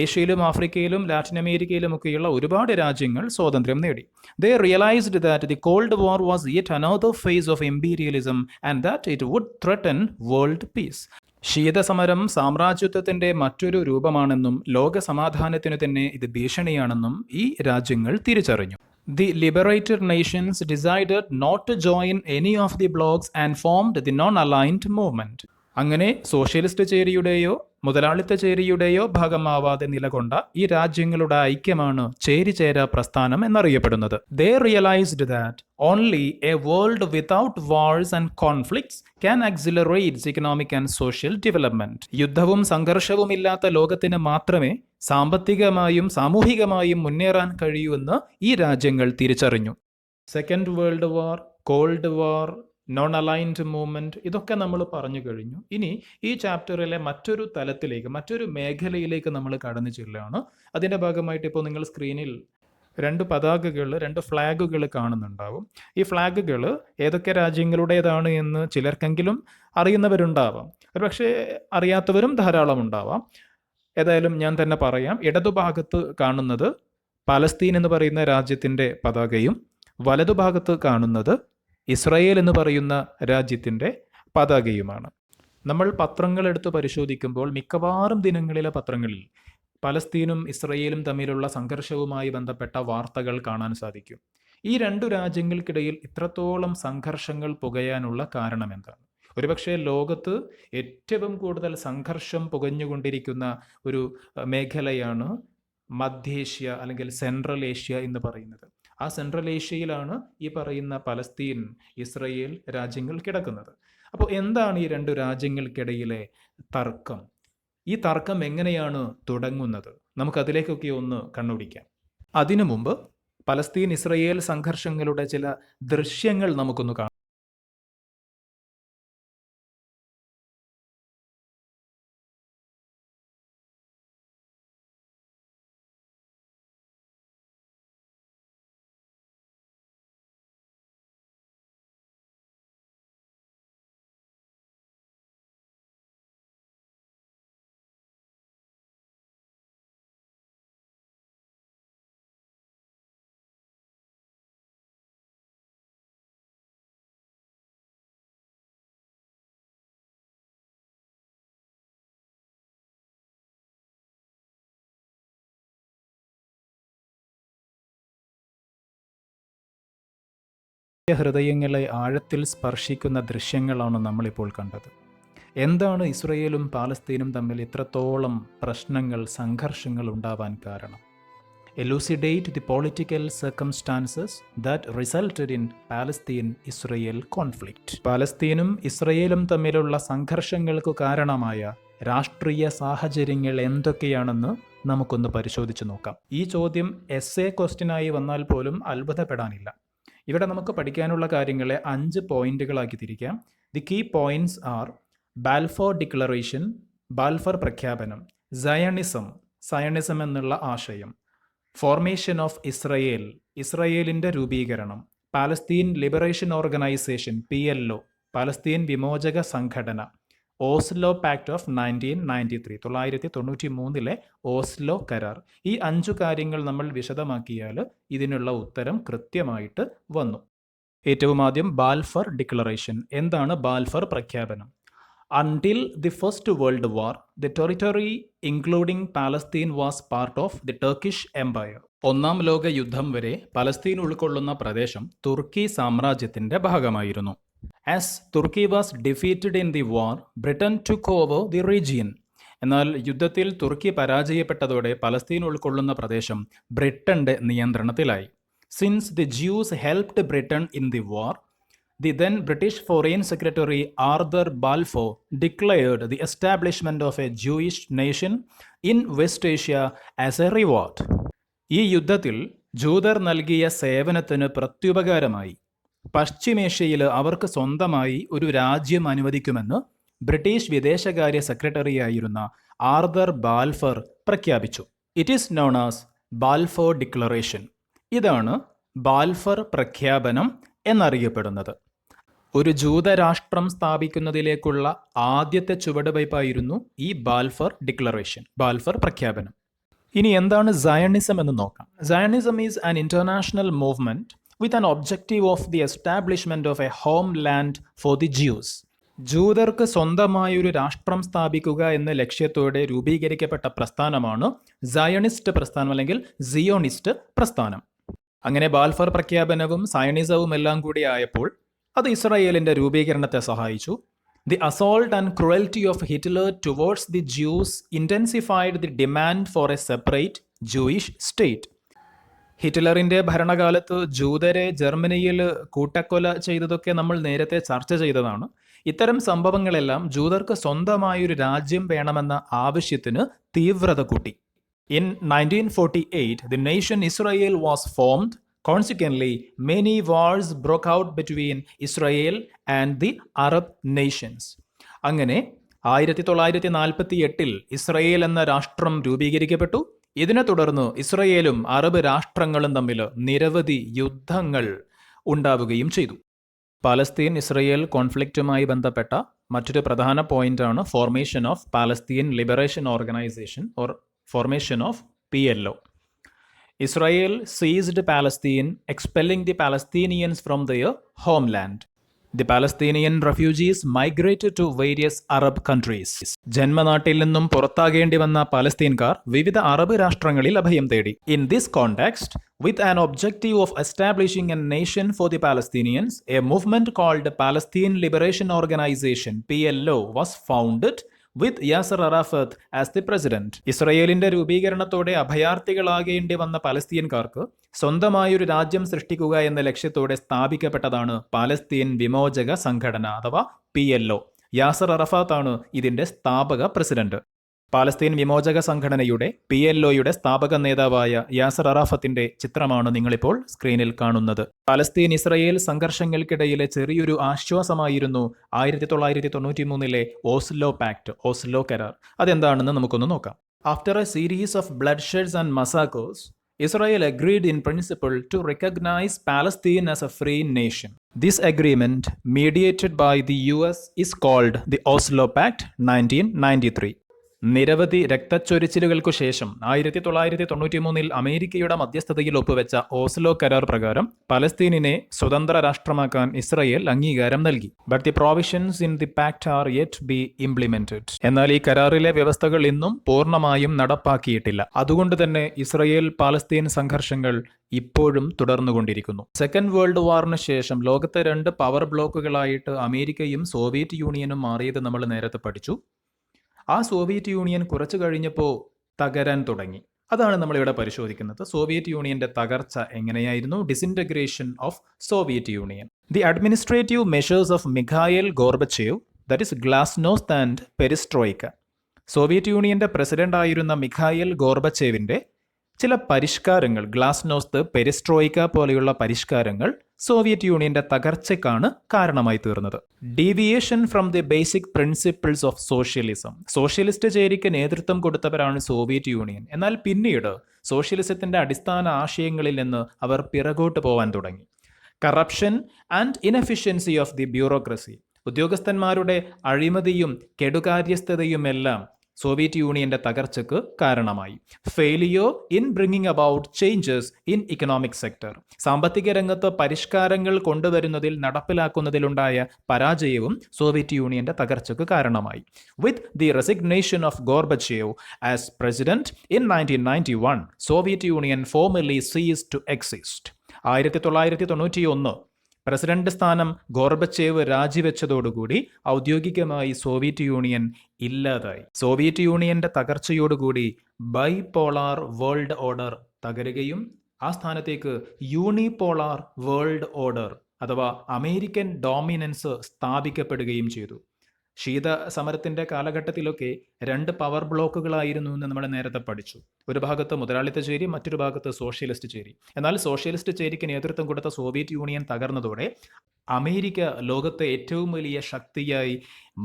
ഏഷ്യയിലും ആഫ്രിക്കയിലും ലാറ്റിൻ അമേരിക്കയിലുമൊക്കെയുള്ള ഒരുപാട് രാജ്യങ്ങൾ സ്വാതന്ത്ര്യം നേടി. They realized that the Cold War was yet another phase of imperialism and that it would threaten world peace. ശീതസമരം സാമ്രാജ്യത്വത്തിൻ്റെ മറ്റൊരു രൂപമാണെന്നും ലോക സമാധാനത്തിനു തന്നെ ഇത് ഭീഷണിയാണെന്നും ഈ രാജ്യങ്ങൾ തിരിച്ചറിഞ്ഞു. The liberated nations decided not to join any of the blocs and formed the non-aligned movement. അങ്ങനെ socialist ചേരിയുടെയോ മുതലാളിത്ത ചേരിയുടെയോ ഭാഗമാവാതെ നിലകൊണ്ട ഈ രാജ്യങ്ങളുടെ ഐക്യമാണ് ചേരിചേരാ പ്രസ്ഥാനം എന്നറിയപ്പെടുന്നത്. They realized that only a world without wars and conflicts can accelerate economic and social development. യുദ്ധവും സംഘർഷവും ഇല്ലാത്ത ലോകത്തിന് മാത്രമേ സാമ്പത്തികമായും സാമൂഹികമായും മുന്നേറാൻ കഴിയൂവെന്ന് ഈ രാജ്യങ്ങൾ തിരിച്ചറിഞ്ഞു. സെക്കൻഡ് വേൾഡ് വാർ, കോൾഡ് വാർ, നോൺ അലൈൻഡ് മൂവ്മെൻറ്റ്, ഇതൊക്കെ നമ്മൾ പറഞ്ഞു കഴിഞ്ഞു. ഇനി ഈ ചാപ്റ്ററിലെ മറ്റൊരു തലത്തിലേക്ക്, മറ്റൊരു മേഖലയിലേക്ക് നമ്മൾ കടന്നു ചെല്ലുകയാണ്. അതിൻ്റെ ഭാഗമായിട്ട് ഇപ്പോൾ നിങ്ങൾ സ്ക്രീനിൽ രണ്ട് പതാകകൾ, രണ്ട് ഫ്ലാഗുകൾ കാണുന്നുണ്ടാവും. ഈ ഫ്ലാഗുകൾ ഏതൊക്കെ രാജ്യങ്ങളുടേതാണ് എന്ന് ചിലർക്കെങ്കിലും അറിയുന്നവരുണ്ടാവാം, ഒരുപക്ഷെ അറിയാത്തവരും ധാരാളം ഉണ്ടാവാം. ഏതായാലും ഞാൻ തന്നെ പറയാം. ഇടതുഭാഗത്ത് കാണുന്നത് പാലസ്തീൻ എന്ന് പറയുന്ന രാജ്യത്തിൻ്റെ പതാകയും വലതുഭാഗത്ത് കാണുന്നത് ഇസ്രായേൽ എന്ന് പറയുന്ന രാജ്യത്തിൻ്റെ പതാകയുമാണ്. നമ്മൾ പത്രങ്ങൾ എടുത്ത് പരിശോധിക്കുമ്പോൾ മിക്കവാറും ദിനങ്ങളിലെ പത്രങ്ങളിൽ പലസ്തീനും ഇസ്രായേലും തമ്മിലുള്ള സംഘർഷവുമായി ബന്ധപ്പെട്ട വാർത്തകൾ കാണാൻ സാധിക്കും. ഈ രണ്ടു രാജ്യങ്ങൾക്കിടയിൽ ഇത്രത്തോളം സംഘർഷങ്ങൾ പുകയാനുള്ള കാരണം എന്താണ്? ഒരുപക്ഷെ ലോകത്ത് ഏറ്റവും കൂടുതൽ സംഘർഷം പുകഞ്ഞുകൊണ്ടിരിക്കുന്ന ഒരു മേഖലയാണ് മധ്യേഷ്യ അല്ലെങ്കിൽ സെൻട്രൽ ഏഷ്യ എന്ന് പറയുന്നത്. ആ സെൻട്രൽ ഏഷ്യയിലാണ് ഈ പറയുന്ന പലസ്തീൻ, ഇസ്രയേൽ രാജ്യങ്ങൾ കിടക്കുന്നത്. അപ്പോൾ എന്താണ് ഈ രണ്ടു രാജ്യങ്ങൾക്കിടയിലെ തർക്കം? ഈ തർക്കം എങ്ങനെയാണ് തുടങ്ങുന്നത്? നമുക്കതിലേക്കൊക്കെ ഒന്ന് കണ്ണോടിക്കാം. അതിനു മുമ്പ് പലസ്തീൻ ഇസ്രയേൽ സംഘർഷങ്ങളുടെ ചില ദൃശ്യങ്ങൾ നമുക്കൊന്ന് കാണാം. ഹൃദയങ്ങളെ ആഴത്തിൽ സ്പർശിക്കുന്ന ദൃശ്യങ്ങളാണ് നമ്മളിപ്പോൾ കണ്ടത്. എന്താണ് ഇസ്രയേലും പാലസ്തീനും തമ്മിൽ ഇത്രത്തോളം പ്രശ്നങ്ങൾ, സംഘർഷങ്ങൾ ഉണ്ടാവാൻ കാരണം? Elucidate the political circumstances that resulted in Palestine Israel conflict. പാലസ്തീനും ഇസ്രയേലും തമ്മിലുള്ള സംഘർഷങ്ങൾക്ക് കാരണമായ രാഷ്ട്രീയ സാഹചര്യങ്ങൾ എന്തൊക്കെയാണെന്ന് നമുക്കൊന്ന് പരിശോധിച്ച് നോക്കാം. ഈ ചോദ്യം എസ്സേ ക്വസ്റ്റ്യനായി വന്നാൽ പോലും അത്ഭുതപ്പെടാനില്ല. ഇവിടെ നമുക്ക് പഠിക്കാനുള്ള കാര്യങ്ങളെ 5 പോയിന്റുകളാക്കി തിരിക്കാം. The key points are: Balfour declaration, Balfour പ്രഖ്യാപനം; സയണിസം എന്നുള്ള ആശയം; ഫോർമേഷൻ ഓഫ് ഇസ്രയേൽ, ഇസ്രയേലിൻ്റെ രൂപീകരണം; Palestine liberation organization PLO, Palestine വിമോചക സംഘടന; ഓസ്ലോ പാക്ട് ഓഫ് 1993, 1993 ഓസ്ലോ കരാർ. ഈ 5 കാര്യങ്ങൾ നമ്മൾ വിശദമാക്കിയാൽ ഇതിനുള്ള ഉത്തരം കൃത്യമായിട്ട് വന്നു. ഏറ്റവും ആദ്യം ബാൽഫർ ഡിക്ലറേഷൻ. എന്താണ് ബാൽഫർ പ്രഖ്യാപനം? Until the First World War, the territory including Palestine was part of the Turkish Empire. ഒന്നാം ലോക യുദ്ധം വരെ പലസ്തീൻ ഉൾക്കൊള്ളുന്ന പ്രദേശം തുർക്കി സാമ്രാജ്യത്തിൻ്റെ ഭാഗമായിരുന്നു. As Turkey was defeated in the war, Britain took over the region. എന്നാൽ യുദ്ധത്തിൽ തുർക്കി പരാജയപ്പെട്ടതോടെ പലസ്തീൻ ഉൾക്കൊള്ളുന്ന പ്രദേശം ബ്രിട്ടന്റെ നിയന്ത്രണത്തിലായി. Since the Jews helped Britain in the war, the then British Foreign Secretary Arthur Balfour declared the establishment of a Jewish nation in West Asia as a reward. ഈ യുദ്ധത്തിൽ ജൂതർ നൽകിയ സേവനത്തിന് പ്രത്യുപകാരമായി പശ്ചിമേഷ്യയിൽ അവർക്ക് സ്വന്തമായി ഒരു രാജ്യം അനുവദിക്കുമെന്ന് ബ്രിട്ടീഷ് വിദേശകാര്യ സെക്രട്ടറിയായിരുന്ന ആർതർ ബാൽഫർ പ്രഖ്യാപിച്ചു. It is known as Balfour declaration. ഇതാണ് ബാൽഫർ പ്രഖ്യാപനം എന്നറിയപ്പെടുന്നത്. ഒരു ജൂതരാഷ്ട്രം സ്ഥാപിക്കുന്നതിലേക്കുള്ള ആദ്യത്തെ ചുവടുവയ്പായിരുന്നു ഈ ബാൽഫർ ഡിക്ലറേഷൻ, ബാൽഫർ പ്രഖ്യാപനം. ഇനി എന്താണ് സയണിസം എന്ന് നോക്കാം. Zionism is an international movement with an objective of the establishment of a homeland for the Jews. ജൂതർക്ക് സ്വന്തമായൊരു രാഷ്ട്രം സ്ഥാപിക്കുക എന്ന ലക്ഷ്യത്തോടെ രൂപീകരിക്കപ്പെട്ട പ്രസ്ഥാനമാണ് സയണിസ്റ്റ് പ്രസ്ഥാനം അല്ലെങ്കിൽ സിയോണിസ്റ്റ് പ്രസ്ഥാനം. അങ്ങനെ ബാൽഫർ പ്രഖ്യാപനവും സയണിസവും എല്ലാം കൂടി ആയപ്പോൾ അത് ഇസ്രായേലിന്റെ രൂപീകരണത്തെ സഹായിച്ചു. The assault and cruelty of Hitler towards the Jews intensified the demand for a separate Jewish state. ഹിറ്റ്ലറിന്റെ ഭരണകാലത്ത് ജൂതരെ ജർമ്മനിയിൽ കൂട്ടക്കൊല ചെയ്തതൊക്കെ നമ്മൾ നേരത്തെ ചർച്ച ചെയ്തതാണ്. ഇത്തരം സംഭവങ്ങളെല്ലാം ജൂതർക്ക് സ്വന്തമായൊരു രാജ്യം വേണമെന്ന ആവശ്യത്തിന് തീവ്രത കൂട്ടി. In 1948, the nation Israel was formed. Consequently, many wars broke out between Israel and the Arab nations. അങ്ങനെ 1948 ഇസ്രയേൽ എന്ന രാഷ്ട്രം രൂപീകരിക്കപ്പെട്ടു. ഇതിനെ തുടർന്ന് ഇസ്രയേലും അറബ് രാഷ്ട്രങ്ങളും തമ്മിൽ നിരവധി യുദ്ധങ്ങൾ ഉണ്ടാവുകയും ചെയ്തു. പലസ്തീൻ ഇസ്രയേൽ കോൺഫ്ലിക്റ്റുമായി ബന്ധപ്പെട്ട മറ്റൊരു പ്രധാന പോയിന്റാണ് formation of Palestine liberation organisation or formation of PLO. Israel seized Palestine, expelling the Palestinians from their homeland. The Palestinian refugees migrated to various Arab countries. ജന്മനാട്ടിൽ നിന്നും പുറത്താകേണ്ടി വന്ന പലസ്തീൻകാർ വിവിധ അറബ് രാഷ്ട്രങ്ങളിൽ അഭയം തേടി. In this context, with an objective of establishing a nation for the Palestinians, a movement called Palestine Liberation Organization (PLO) was founded with Yasser Arafat as the president. ഇസ്രയേലിന്റെ രൂപീകരണത്തോടെ അഭയാർത്ഥികളാകേണ്ടി വന്ന പലസ്തീൻകാർക്ക് സ്വന്തമായൊരു രാജ്യം സൃഷ്ടിക്കുക എന്ന ലക്ഷ്യത്തോടെ സ്ഥാപിക്കപ്പെട്ടതാണ് പാലസ്തീൻ വിമോചക സംഘടന അഥവാ PLO. യാസർ അറഫാത്താണ് ഇതിന്റെ സ്ഥാപക പ്രസിഡന്റ്. പാലസ്തീൻ വിമോചക സംഘടനയുടെ PLOയുടെ സ്ഥാപക നേതാവായ യാസർ അറാഫത്തിന്റെ ചിത്രമാണ് നിങ്ങളിപ്പോൾ സ്ക്രീനിൽ കാണുന്നത്. പാലസ്തീൻ ഇസ്രയേൽ സംഘർഷങ്ങൾക്കിടയിലെ ചെറിയൊരു ആശ്വാസമായിരുന്നു 1993 ഓസ്ലോ പാക്ട്, ഓസ്ലോ കരാർ. അതെന്താണെന്ന് നമുക്കൊന്ന് നോക്കാം. After a series of bloodsheds and massacres, Israel agreed in principle to recognize Palestine as a free nation. This agreement, mediated by the US, is called the Oslo Pact 1993. നിരവധി രക്തച്ചൊരിച്ചിലുകൾക്കു ശേഷം 1993 അമേരിക്കയുടെ മധ്യസ്ഥതയിൽ ഒപ്പുവെച്ച Oslo കരാർ പ്രകാരം പലസ്തീനിനെ സ്വതന്ത്ര രാഷ്ട്രമാക്കാൻ ഇസ്രയേൽ അംഗീകാരം നൽകി. But the provisions in the pact are yet be implemented. എന്നാൽ ഈ കരാറിലെ വ്യവസ്ഥകൾ ഇന്നും പൂർണ്ണമായും നടപ്പാക്കിയിട്ടില്ല. അതുകൊണ്ട് തന്നെ ഇസ്രയേൽ പാലസ്തീൻ സംഘർഷങ്ങൾ ഇപ്പോഴും തുടർന്നുകൊണ്ടിരിക്കുന്നു. സെക്കൻഡ് വേൾഡ് വാറിന് ശേഷം ലോകത്തെ രണ്ട് പവർ ബ്ലോക്കുകളായിട്ട് അമേരിക്കയും സോവിയറ്റ് യൂണിയനും മാറിയത് നമ്മൾ നേരത്തെ പഠിച്ചു. ആ സോവിയറ്റ് യൂണിയൻ കുറച്ചു കഴിഞ്ഞപ്പോൾ തകരാൻ തുടങ്ങി. അതാണ് നമ്മളിവിടെ പരിശോധിക്കുന്നത്. സോവിയറ്റ് യൂണിയന്റെ തകർച്ച എങ്ങനെയായിരുന്നു? Disintegration of Soviet Union. The administrative measures of Mikhail Gorbachev, that is glasnost and perestroika. Soviet യൂണിയന്റെ പ്രസിഡന്റ് ആയിരുന്ന മിഖായേൽ ഗോർബച്ചേവിന്റെ ചില പരിഷ്കാരങ്ങൾ, ഗ്ലാസ്നോസ്ത്, പെരിസ്ട്രോയിക്ക പോലെയുള്ള പരിഷ്കാരങ്ങൾ സോവിയറ്റ് യൂണിയന്റെ തകർച്ചയ്ക്കാണ് കാരണമായി തീർന്നത്. Deviation from the basic principles of socialism. Socialist ചേരിക്ക് നേതൃത്വം കൊടുത്തവരാണ് സോവിയറ്റ് യൂണിയൻ. എന്നാൽ പിന്നീട് സോഷ്യലിസത്തിന്റെ അടിസ്ഥാന ആശയങ്ങളിൽ നിന്ന് അവർ പിറകോട്ട് പോവാൻ തുടങ്ങി. Corruption and inefficiency of the bureaucracy. ഉദ്യോഗസ്ഥന്മാരുടെ അഴിമതിയും കെടുകാര്യസ്ഥതയുമെല്ലാം സോവിയറ്റ് യൂണിയന്റെ തകർച്ചയ്ക്ക് കാരണമായി. Failure in bringing about changes in economic sector. സാമ്പത്തിക രംഗത്ത് പരിഷ്കാരങ്ങൾ കൊണ്ടുവരുന്നതിൽ നടപ്പിലാക്കുന്നതിലുണ്ടായ പരാജയവും സോവിയറ്റ് യൂണിയന്റെ തകർച്ചയ്ക്ക് കാരണമായി. With the resignation of Gorbachev as president in 1991, Soviet Union formally ceased to exist. 1991 president സ്ഥാനം ഗോർബച്ചേവ് രാജിവെച്ചതോടുകൂടി ഔദ്യോഗികമായി സോവിയറ്റ് യൂണിയൻ ഇല്ലാതായി. സോവിയറ്റ് യൂണിയന്റെ തകർച്ചയോടുകൂടി ബൈപോളാർ വേൾഡ് ഓർഡർ തകരുകയും ആ സ്ഥാനത്തേക്ക് യൂണിപോളാർ വേൾഡ് ഓർഡർ അഥവാ അമേരിക്കൻ ഡോമിനൻസ് സ്ഥാപിക്കപ്പെടുകയും ചെയ്തു. ശീത സമരത്തിന്റെ കാലഘട്ടത്തിലൊക്കെ 2 പവർ ബ്ലോക്കുകളായിരുന്നു എന്ന് നമ്മൾ നേരത്തെ പഠിച്ചു. ഒരു ഭാഗത്ത് മുതലാളിത്ത ചേരി, മറ്റൊരു ഭാഗത്ത് സോഷ്യലിസ്റ്റ് ചേരി. എന്നാൽ സോഷ്യലിസ്റ്റ് ചേരിക്ക് നേതൃത്വം കൊടുത്ത സോവിയറ്റ് യൂണിയൻ തകർന്നതോടെ അമേരിക്ക ലോകത്തെ ഏറ്റവും വലിയ ശക്തിയായി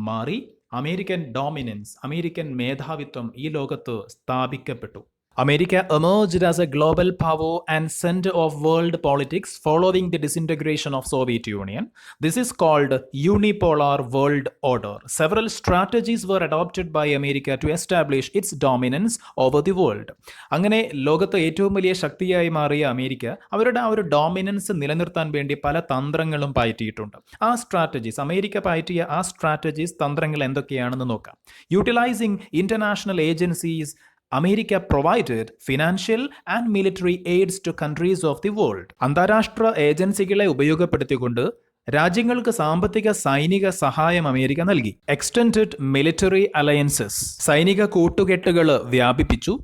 മാറി. അമേരിക്കൻ ഡോമിനൻസ്, അമേരിക്കൻ മേധാവിത്വം ഈ ലോകത്ത് സ്ഥാപിക്കപ്പെട്ടു. America emerged as a global power and center of world politics following the disintegration of Soviet Union. This is called unipolar world order. Several strategies were adopted by America to establish its dominance over the world. അങ്ങനെ ലോകത്ത് ഏറ്റവും വലിയ ശക്തിയായി മാറിയ America അവരുടെ ആ ഒരു dominance നിലനിർത്താൻ വേണ്ടി പല തന്ത്രങ്ങളും പയറ്റിയിട്ടുണ്ട്. ആ സ്ട്രാറ്റജീസ്, അമേരിക്ക പയറ്റിയ ആ സ്ട്രാറ്റജീസ്, തന്ത്രങ്ങൾ എന്തൊക്കെയാണെന്ന് നോക്കാം. Utilising international agencies, America provided financial and military aids to countries of the world. അന്താരാഷ്ട്ര ഏജൻസികളെ ഉപയോഗപ്പെടുത്തിക്കൊണ്ട് രാജ്യങ്ങൾക്ക് സാമ്പത്തിക സൈനിക സഹായം അമേരിക്ക നൽകി. എക്സ്റ്റൻഡഡ് മിലിറ്ററി അലയൻസസ്, സൈനിക കൂട്ടുകെട്ടുകൾ വ്യാപിപ്പിച്ചു.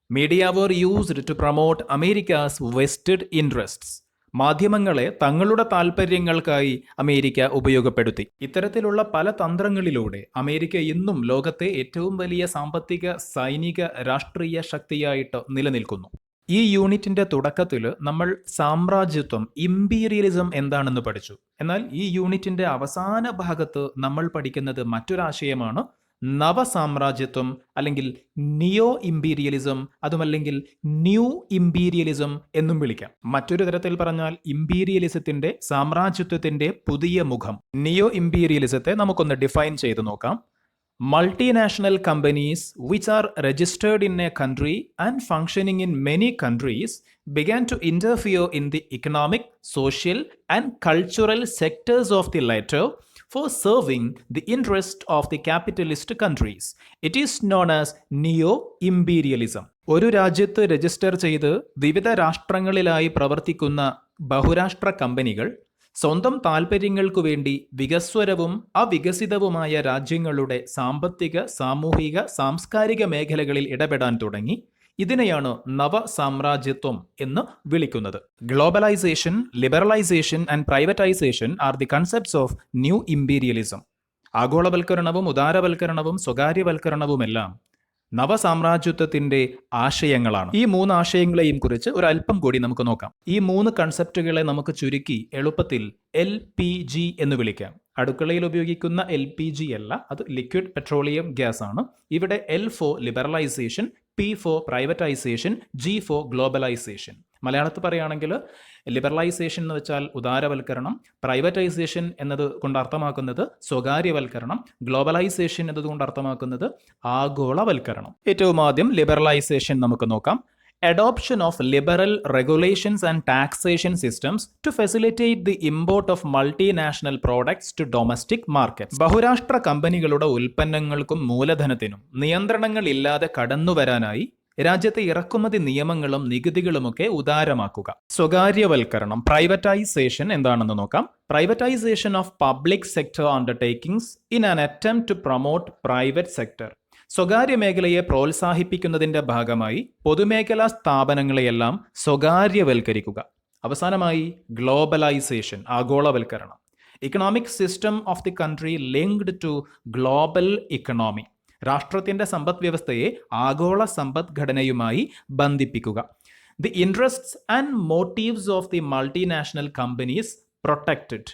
Media were used to promote America's vested interests. മാധ്യമങ്ങളെ തങ്ങളുടെ താൽപ്പര്യങ്ങൾക്കായി അമേരിക്ക ഉപയോഗപ്പെടുത്തി. ഇത്തരത്തിലുള്ള പല തന്ത്രങ്ങളിലൂടെ അമേരിക്ക ഇന്നും ലോകത്തെ ഏറ്റവും വലിയ സാമ്പത്തിക, സൈനിക, രാഷ്ട്രീയ ശക്തിയായിട്ട് നിലനിൽക്കുന്നു. ഈ യൂണിറ്റിന്റെ തുടക്കത്തിൽ നമ്മൾ സാമ്രാജ്യത്വം, ഇമ്പീരിയലിസം എന്താണെന്ന് പഠിച്ചു. എന്നാൽ ഈ യൂണിറ്റിന്റെ അവസാന ഭാഗത്ത് നമ്മൾ പഠിക്കുന്നത് മറ്റൊരാശയമാണ് നവസാമ്രാജ്യത്വം, അല്ലെങ്കിൽ നിയോ ഇമ്പീരിയലിസം, അതുമല്ലെങ്കിൽ ന്യൂ ഇമ്പീരിയലിസം എന്നും വിളിക്കാം. മറ്റൊരു തരത്തിൽ പറഞ്ഞാൽ ഇമ്പീരിയലിസത്തിന്റെ, സാമ്രാജ്യത്വത്തിന്റെ പുതിയ മുഖം. നിയോ ഇമ്പീരിയലിസത്തെ നമുക്കൊന്ന് ഡിഫൈൻ ചെയ്ത് നോക്കാം. Multinational companies which are registered in a country and functioning in many countries began to interfere in the economic, social and cultural sectors of the latter for serving the interest of the capitalist countries. It is known as neo-imperialism. ഒരു രാജ്യത്ത് register ചെയ്ത് വിവിധ രാഷ്ട്രങ്ങളിലായി പ്രവർത്തിക്കുന്ന ബഹുരാഷ്ട്ര കമ്പനികൾ സ്വന്തം താൽപ്പര്യങ്ങൾക്കു വേണ്ടി വികസ്വരവും അവികസിതവുമായ രാജ്യങ്ങളുടെ സാമ്പത്തിക, സാമൂഹിക, സാംസ്കാരിക മേഖലകളിൽ ഇടപെടാൻ തുടങ്ങി. ഇതിനെയാണ് നവസാമ്രാജ്യത്വം എന്ന് വിളിക്കുന്നത്. Globalisation, liberalisation and privatisation are the concepts of new imperialism. ആഗോളവൽക്കരണവും ഉദാരവൽക്കരണവും സ്വകാര്യവൽക്കരണവുമെല്ലാം നവസാമ്രാജ്യത്വത്തിന്റെ ആശയങ്ങളാണ്. ഈ 3 ആശയങ്ങളെയും കുറിച്ച് ഒരല്പം കൂടി നമുക്ക് നോക്കാം. ഈ 3 കൺസെപ്റ്റുകളെ നമുക്ക് ചുരുക്കി എളുപ്പത്തിൽ LPG എന്ന് വിളിക്കാം. അടുക്കളയിൽ ഉപയോഗിക്കുന്ന LPG അല്ല, അത് ലിക്വിഡ് പെട്രോളിയം ഗ്യാസ് ആണ്. ഇവിടെ L for liberalisation, P for privatisation, G for globalisation. മലയാളത്തിൽ പറയുകയാണെങ്കിൽ ലിബറലൈസേഷൻ എന്ന് വെച്ചാൽ ഉദാരവൽക്കരണം, പ്രൈവറ്റൈസേഷൻ എന്നത് കൊണ്ട് അർത്ഥമാക്കുന്നത് സ്വകാര്യവൽക്കരണം, ഗ്ലോബലൈസേഷൻ എന്നതുകൊണ്ട് അർത്ഥമാക്കുന്നത് ആഗോളവൽക്കരണം. ഏറ്റവും ആദ്യം ലിബറലൈസേഷൻ നമുക്ക് നോക്കാം. Adoption of liberal regulations and taxation systems to facilitate the import of multinational products to domestic markets. ബഹുരാഷ്ട്ര കമ്പനികളുടെ ഉൽപ്പന്നങ്ങൾക്കും മൂലധനത്തിനും നിയന്ത്രണങ്ങൾ ഇല്ലാതെ കടന്നുവരാനായി രാജ്യത്തെ ഇറക്കുമതി നിയമങ്ങളും നികുതികളുമൊക്കെ ഉദാരമാക്കുക. സ്വകാര്യവൽക്കരണം, പ്രൈവറ്റൈസേഷൻ എന്താണെന്ന് നോക്കാം. Privatisation of public sector undertakings in an attempt to promote private sector. സ്വകാര്യ മേഖലയെ പ്രോത്സാഹിപ്പിക്കുന്നതിന്റെ ഭാഗമായി പൊതുമേഖലാ സ്ഥാപനങ്ങളെയെല്ലാം സ്വകാര്യവൽക്കരിക്കുക. അവസാനമായി ഗ്ലോബലൈസേഷൻ, ആഗോളവൽക്കരണം. Economic system of the country linked to global economy. രാഷ്ട്രത്തിന്റെ സമ്പദ് വ്യവസ്ഥയെ ആഗോള സമ്പദ്ഘടനയുമായി ബന്ധിപ്പിക്കുക. The interests and motives of the multinational companies protected.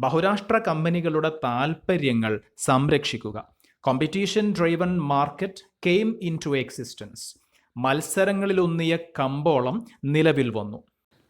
ബഹുരാഷ്ട്ര കമ്പനികളുടെ താൽപ്പര്യങ്ങൾ സംരക്ഷിക്കുക. Competition driven market came into existence. മത്സരങ്ങളിലൊന്നിയ കമ്പോളം നിലവിൽ വന്നു.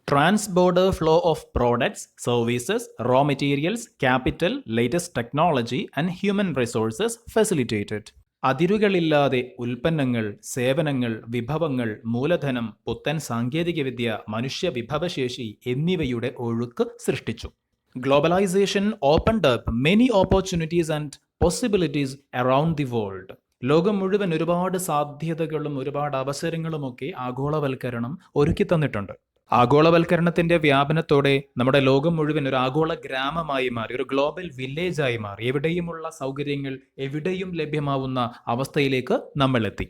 Transborder flow of products, services, raw materials, capital, latest technology and human resources facilitated. അതിരുകളില്ലാതെ ഉൽപ്പന്നങ്ങൾ, സേവനങ്ങൾ, വിഭവങ്ങൾ, മൂലധനം, പുത്തൻ സാങ്കേതികവിദ്യ, മനുഷ്യ വിഭവശേഷി എന്നിവയുടെ ഒഴുക്ക് സൃഷ്ടിച്ചു. Globalisation opened up many opportunities and possibilities around the world. ലോകം മുഴുവൻ ഒരുപാട് സാധ്യതകളും ഒരുപാട് അവസരങ്ങളുമൊക്കെ ആഗോളവൽക്കരണം ഒരുക്കി തന്നിട്ടുണ്ട്. ആഗോളവൽക്കരണത്തിന്റെ വ്യാപനത്തോടെ നമ്മുടെ ലോകം മുഴുവൻ ഒരു ആഗോള ഗ്രാമമായി മാറി, ഒരു ഗ്ലോബൽ വില്ലേജായി മാറി. എവിടെയുമുള്ള സൗകര്യങ്ങൾ എവിടെയും ലഭ്യമാവുന്ന അവസ്ഥയിലേക്ക് നമ്മൾ എത്തി.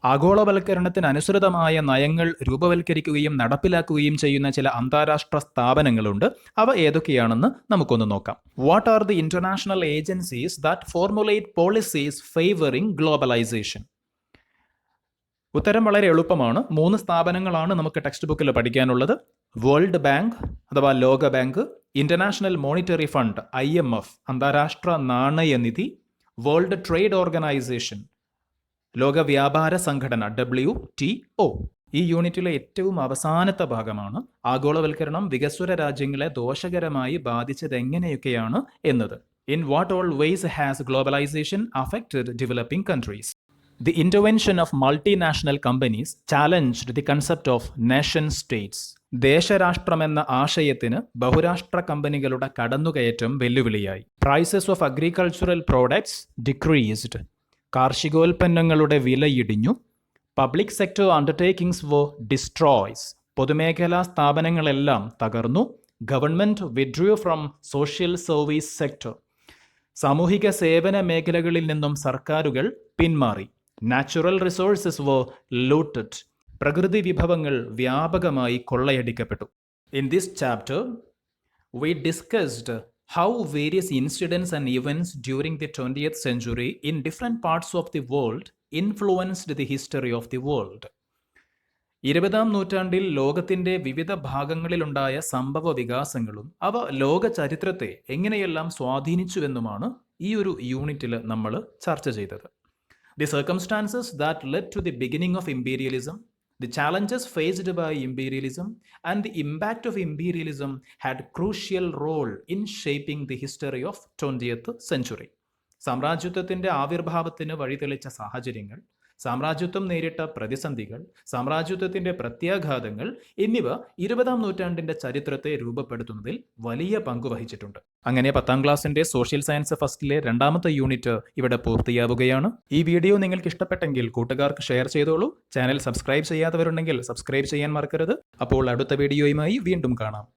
ആഗോളവൽക്കരണത്തിന് അനുസൃതമായ നയങ്ങൾ രൂപവൽക്കരിക്കുകയും നടപ്പിലാക്കുകയും ചെയ്യുന്ന ചില അന്താരാഷ്ട്ര സ്ഥാപനങ്ങളുണ്ട്. അവ ഏതൊക്കെയാണെന്ന് നമുക്കൊന്ന് നോക്കാം. What are the international agencies that formulate policies favouring globalisation? ഉത്തരം വളരെ എളുപ്പമാണ്. 3 സ്ഥാപനങ്ങളാണ് നമുക്ക് ടെക്സ്റ്റ് ബുക്കിൽ പഠിക്കാനുള്ളത്. വേൾഡ് ബാങ്ക് അഥവാ ലോക bank, international monetary fund IMF അന്താരാഷ്ട്ര നാണയനിധി, വേൾഡ് ട്രേഡ് ഓർഗനൈസേഷൻ ലോക വ്യാപാര സംഘടന WTO. ഈ യൂണിറ്റിലെ ഏറ്റവും അവസാനത്തെ ഭാഗമാണ് ആഗോളവൽക്കരണം വികസ്വര രാജ്യങ്ങളെ ദോഷകരമായി ബാധിച്ചത് എങ്ങനെയൊക്കെയാണ് എന്നത്. In what all ways has globalisation affected developing countries? The intervention of multinational companies challenged the concept of nation states. ദേശരാഷ്ട്രമെന്ന ആശയത്തിന് ബഹുരാഷ്ട്ര കമ്പനികളുടെ കടന്നുകയറ്റം വെല്ലുവിളിയായി. Prices of agricultural products decreased. കാർഷികോൽപ്പന്നങ്ങളുടെ വിലയിടിഞ്ഞു. Public sector undertakings were destroys. പൊതുമേഖലാ സ്ഥാപനങ്ങളെല്ലാം തകർന്നു. Government withdrew from social service sector. സാമൂഹിക സേവന മേഖലകളിൽ നിന്നും സർക്കാരുകൾ പിന്മാറി. Natural resources were looted. പ്രകൃതി വിഭവങ്ങൾ വ്യാപകമായി കൊള്ളയടിക്കപ്പെട്ടു. In this chapter we discussed how various incidents and events during the 20th century in different parts of the world influenced the history of the world. 20ാം നൂറ്റാണ്ടിൽ ലോകത്തിന്റെ വിവിധ ഭാഗങ്ങളിലുണ്ടായ സംഭവ വികാസങ്ങളും അവ ലോക ചരിത്രത്തെ എങ്ങനെയെല്ലാം സ്വാധീനിച്ചുവെന്നുമാണ് ഈ ഒരു യൂണിറ്റിൽ നമ്മൾ ചർച്ച ചെയ്തത്. The circumstances that led to the beginning of imperialism, the challenges faced by imperialism, and the impact of imperialism had crucial role in shaping the history of 20th century. സാമ്രാജ്യത്വത്തിന്റെ ആവിർഭാവത്തിന് വഴിതെളിച്ച സാഹചര്യങ്ങൾ, സാമ്രാജ്യത്വം നേരിട്ട പ്രതിസന്ധികൾ, സാമ്രാജ്യത്വത്തിന്റെ പ്രത്യാഘാതങ്ങൾ എന്നിവ 20ാം നൂറ്റാണ്ടിന്റെ ചരിത്രത്തെ രൂപപ്പെടുത്തുന്നതിൽ വലിയ പങ്ക് വഹിച്ചിട്ടുണ്ട്. അങ്ങനെ 10ാം ക്ലാസ്സിന്റെ സോഷ്യൽ സയൻസ് ഫസ്റ്റിലെ 2ാമത്തെ യൂണിറ്റ് ഇവിടെ പൂർത്തിയാവുകയാണ്. ഈ വീഡിയോ നിങ്ങൾക്ക് ഇഷ്ടപ്പെട്ടെങ്കിൽ കൂട്ടുകാർക്ക് ഷെയർ ചെയ്തോളൂ. ചാനൽ സബ്സ്ക്രൈബ് ചെയ്യാത്തവരുണ്ടെങ്കിൽ സബ്സ്ക്രൈബ് ചെയ്യാൻ മറക്കരുത്. അപ്പോൾ അടുത്ത വീഡിയോയുമായി വീണ്ടും കാണാം.